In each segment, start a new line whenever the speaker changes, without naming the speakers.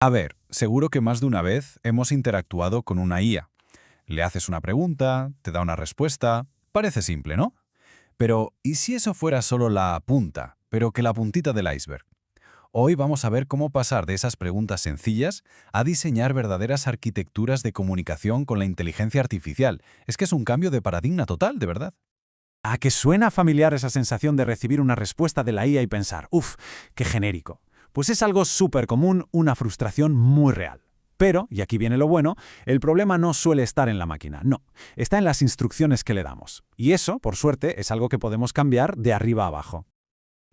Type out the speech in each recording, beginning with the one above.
A ver, seguro que más de una vez hemos interactuado con una IA. Le haces una pregunta, te da una respuesta. Parece simple, ¿no? Pero, ¿y si eso fuera solo la punta, pero que la puntita del iceberg? Hoy vamos a ver cómo pasar de esas preguntas sencillas a diseñar verdaderas arquitecturas de comunicación con la inteligencia artificial. Es que es un cambio de paradigma total, de verdad.
¿A que suena familiar esa sensación de recibir una respuesta de la IA y pensar, uff, qué genérico? Pues es algo súper común, una frustración muy real. Pero, y aquí viene lo bueno, el problema no suele estar en la máquina, no, está en las instrucciones que le damos. Y eso, por suerte, es algo que podemos cambiar de arriba a abajo.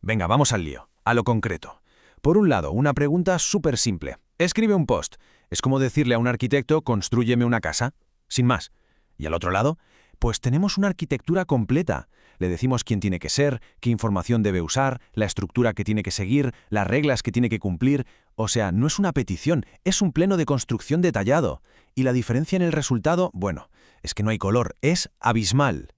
Venga, vamos al lío, a lo concreto. Por un lado, una pregunta súper simple. Escribe un post. Es como decirle a un arquitecto, constrúyeme una casa. Sin más. Y al otro lado, pues tenemos una arquitectura completa. Le decimos quién tiene que ser, qué información debe usar, la estructura que tiene que seguir, las reglas que tiene que cumplir. O sea, no es una petición, es un pleno de construcción detallado. Y la diferencia en el resultado, bueno, es que no hay color, es abismal.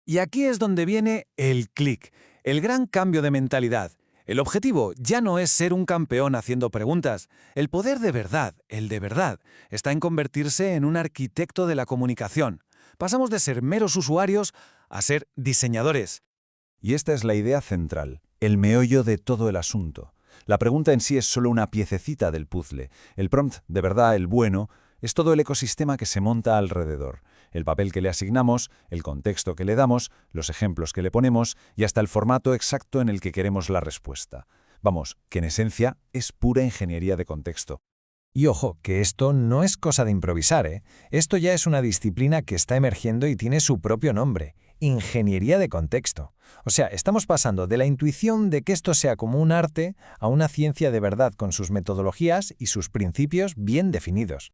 Y aquí es donde viene el clic, el gran cambio de mentalidad. El objetivo ya no es ser un campeón haciendo preguntas. El poder de verdad, el de verdad, está en convertirse en un arquitecto de la comunicación. Pasamos de ser meros usuarios a ser diseñadores.
Y esta es la idea central, el meollo de todo el asunto. La pregunta en sí es solo una piececita del puzzle. El prompt, de verdad, el bueno, es todo el ecosistema que se monta alrededor. El papel que le asignamos, el contexto que le damos, los ejemplos que le ponemos y hasta el formato exacto en el que queremos la respuesta. Vamos, que en esencia es pura ingeniería de contexto.
Y ojo, que esto no es cosa de improvisar, ¿eh? Esto ya es una disciplina que está emergiendo y tiene su propio nombre, ingeniería de contexto. O sea, estamos pasando de la intuición de que esto sea como un arte a una ciencia de verdad con sus metodologías y sus principios bien definidos.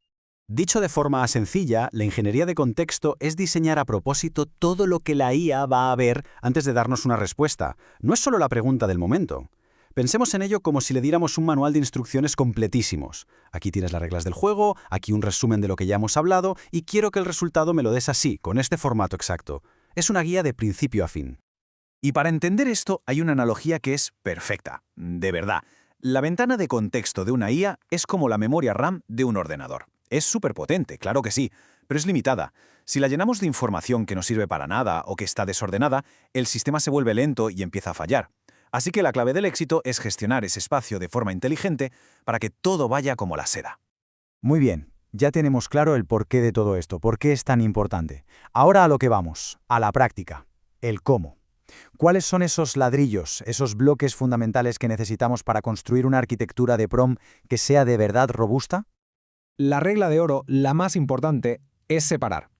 Dicho de forma sencilla, la ingeniería de contexto es diseñar a propósito todo lo que la IA va a ver antes de darnos una respuesta. No es solo la pregunta del momento. Pensemos en ello como si le diéramos un manual de instrucciones completísimos. Aquí tienes las reglas del juego, aquí un resumen de lo que ya hemos hablado, y quiero que el resultado me lo des así, con este formato exacto. Es una guía de principio a fin.
Y para entender esto hay una analogía que es perfecta, de verdad. La ventana de contexto de una IA es como la memoria RAM de un ordenador. Es súper potente, claro que sí, pero es limitada. Si la llenamos de información que no sirve para nada o que está desordenada, el sistema se vuelve lento y empieza a fallar. Así que la clave del éxito es gestionar ese espacio de forma inteligente para que todo vaya como la seda.
Muy bien, ya tenemos claro el porqué de todo esto, por qué es tan importante. Ahora a lo que vamos, a la práctica, el cómo. ¿Cuáles son esos ladrillos, esos bloques fundamentales que necesitamos para construir una arquitectura de PROM que sea de verdad robusta?
La regla de oro, la más importante, es separar.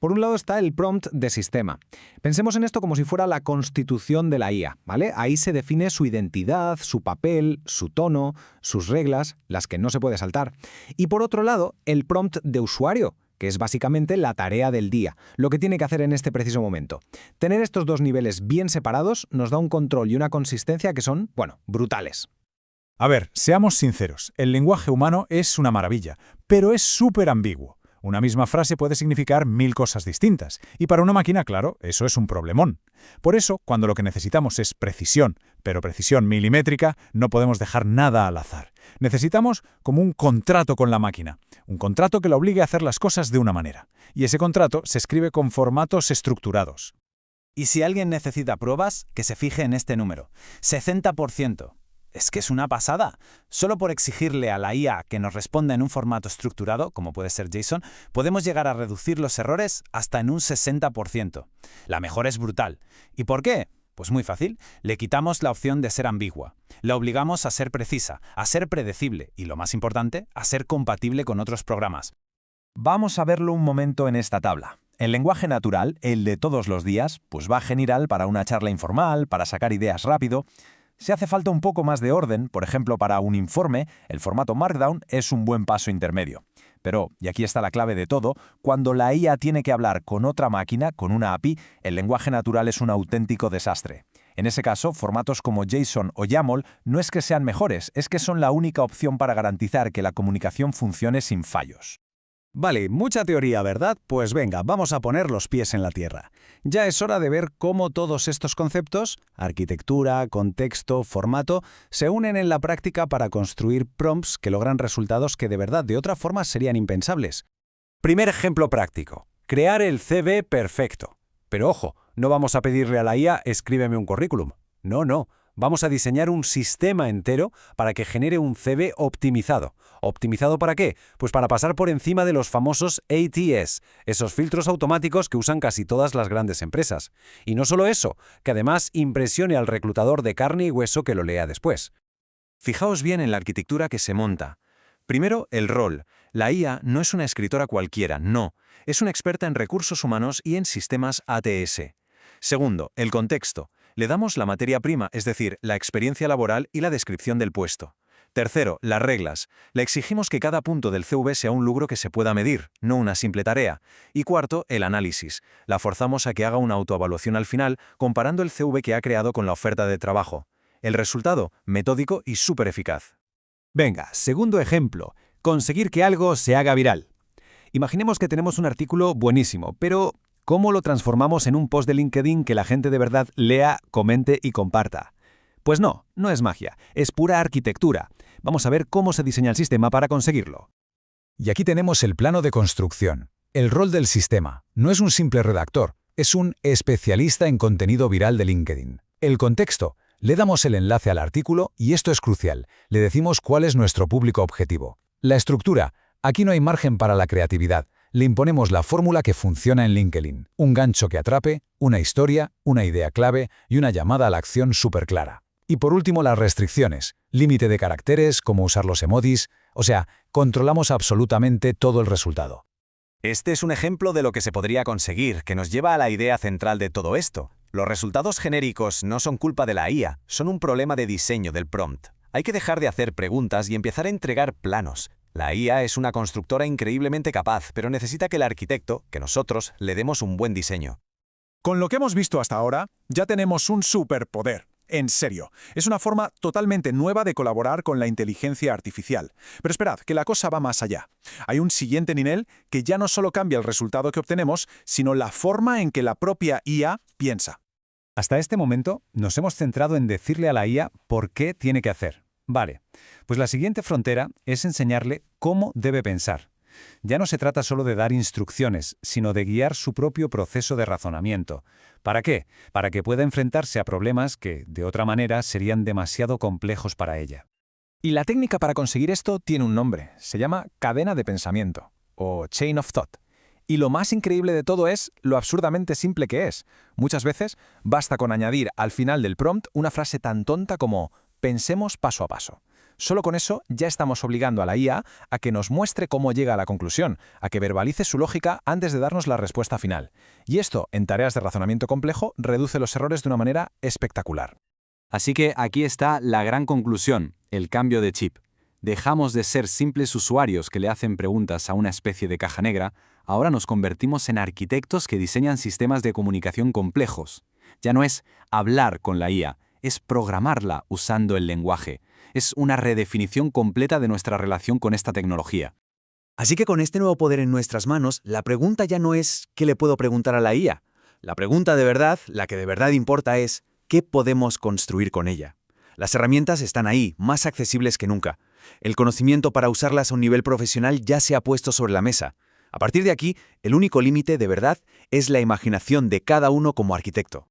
Por un lado está el prompt de sistema. Pensemos en esto como si fuera la constitución de la IA, ¿vale? Ahí se define su identidad, su papel, su tono, sus reglas, las que no se puede saltar. Y por otro lado, el prompt de usuario, que es básicamente la tarea del día, lo que tiene que hacer en este preciso momento. Tener estos dos niveles bien separados nos da un control y una consistencia que son, bueno, brutales.
A ver, seamos sinceros, el lenguaje humano es una maravilla, pero es súper ambiguo. Una misma frase puede significar 1000 cosas distintas, y para una máquina, claro, eso es un problemón. Por eso, cuando lo que necesitamos es precisión, pero precisión milimétrica, no podemos dejar nada al azar. Necesitamos como un contrato con la máquina, un contrato que la obligue a hacer las cosas de una manera. Y ese contrato se escribe con formatos estructurados.
Y si alguien necesita pruebas, que se fije en este número, 60%. Es que es una pasada. Solo por exigirle a la IA que nos responda en un formato estructurado, como puede ser JSON, podemos llegar a reducir los errores hasta en un 60%. La mejora es brutal. ¿Y por qué? Pues muy fácil. Le quitamos la opción de ser ambigua. La obligamos a ser precisa, a ser predecible y, lo más importante, a ser compatible con otros programas.
Vamos a verlo un momento en esta tabla. El lenguaje natural, el de todos los días, pues va general para una charla informal, para sacar ideas rápido. Si hace falta un poco más de orden, por ejemplo para un informe, el formato Markdown es un buen paso intermedio. Pero, y aquí está la clave de todo, cuando la IA tiene que hablar con otra máquina, con una API, el lenguaje natural es un auténtico desastre. En ese caso, formatos como JSON o YAML no es que sean mejores, es que son la única opción para garantizar que la comunicación funcione sin fallos.
Vale, mucha teoría, ¿verdad? Pues venga, vamos a poner los pies en la tierra. Ya es hora de ver cómo todos estos conceptos, arquitectura, contexto, formato, se unen en la práctica para construir prompts que logran resultados que de verdad de otra forma serían impensables. Primer ejemplo práctico. Crear el CV perfecto. Pero ojo, no vamos a pedirle a la IA escríbeme un currículum. No. Vamos a diseñar un sistema entero para que genere un CV optimizado. ¿Optimizado para qué? Pues para pasar por encima de los famosos ATS, esos filtros automáticos que usan casi todas las grandes empresas. Y no solo eso, que además impresione al reclutador de carne y hueso que lo lea después.
Fijaos bien en la arquitectura que se monta. Primero, el rol. La IA no es una escritora cualquiera, no. Es una experta en recursos humanos y en sistemas ATS. Segundo, el contexto. Le damos la materia prima, es decir, la experiencia laboral y la descripción del puesto. Tercero, las reglas. Le exigimos que cada punto del CV sea un logro que se pueda medir, no una simple tarea. Y cuarto, el análisis. La forzamos a que haga una autoevaluación al final, comparando el CV que ha creado con la oferta de trabajo. El resultado, metódico y súper eficaz.
Venga, segundo ejemplo. Conseguir que algo se haga viral. Imaginemos que tenemos un artículo buenísimo, pero ¿cómo lo transformamos en un post de LinkedIn que la gente de verdad lea, comente y comparta? Pues no es magia, es pura arquitectura. Vamos a ver cómo se diseña el sistema para conseguirlo.
Y aquí tenemos el plano de construcción. El rol del sistema no es un simple redactor, es un especialista en contenido viral de LinkedIn. El contexto. Le damos el enlace al artículo y esto es crucial. Le decimos cuál es nuestro público objetivo. La estructura. Aquí no hay margen para la creatividad. Le imponemos la fórmula que funciona en LinkedIn. Un gancho que atrape, una historia, una idea clave y una llamada a la acción súper clara. Y por último, las restricciones. Límite de caracteres, cómo usar los emojis. O sea, controlamos absolutamente todo el resultado.
Este es un ejemplo de lo que se podría conseguir, que nos lleva a la idea central de todo esto. Los resultados genéricos no son culpa de la IA, son un problema de diseño del prompt. Hay que dejar de hacer preguntas y empezar a entregar planos. La IA es una constructora increíblemente capaz, pero necesita que el arquitecto, que nosotros, le demos un buen diseño.
Con lo que hemos visto hasta ahora, ya tenemos un superpoder. En serio, es una forma totalmente nueva de colaborar con la inteligencia artificial. Pero esperad, que la cosa va más allá. Hay un siguiente nivel que ya no solo cambia el resultado que obtenemos, sino la forma en que la propia IA piensa. Hasta este momento nos hemos centrado en decirle a la IA por qué tiene que hacer. Vale, pues la siguiente frontera es enseñarle cómo debe pensar. Ya no se trata solo de dar instrucciones, sino de guiar su propio proceso de razonamiento. ¿Para qué? Para que pueda enfrentarse a problemas que, de otra manera, serían demasiado complejos para ella.
Y la técnica para conseguir esto tiene un nombre. Se llama cadena de pensamiento, o chain of thought. Y lo más increíble de todo es lo absurdamente simple que es. Muchas veces basta con añadir al final del prompt una frase tan tonta como «pensemos paso a paso». Solo con eso ya estamos obligando a la IA a que nos muestre cómo llega a la conclusión, a que verbalice su lógica antes de darnos la respuesta final. Y esto, en tareas de razonamiento complejo, reduce los errores de una manera espectacular.
Así que aquí está la gran conclusión, el cambio de chip. Dejamos de ser simples usuarios que le hacen preguntas a una especie de caja negra, ahora nos convertimos en arquitectos que diseñan sistemas de comunicación complejos. Ya no es hablar con la IA, es programarla usando el lenguaje. Es una redefinición completa de nuestra relación con esta tecnología.
Así que con este nuevo poder en nuestras manos, la pregunta ya no es ¿qué le puedo preguntar a la IA? La pregunta de verdad, la que de verdad importa es ¿qué podemos construir con ella? Las herramientas están ahí, más accesibles que nunca. El conocimiento para usarlas a un nivel profesional ya se ha puesto sobre la mesa. A partir de aquí, el único límite de verdad es la imaginación de cada uno como arquitecto.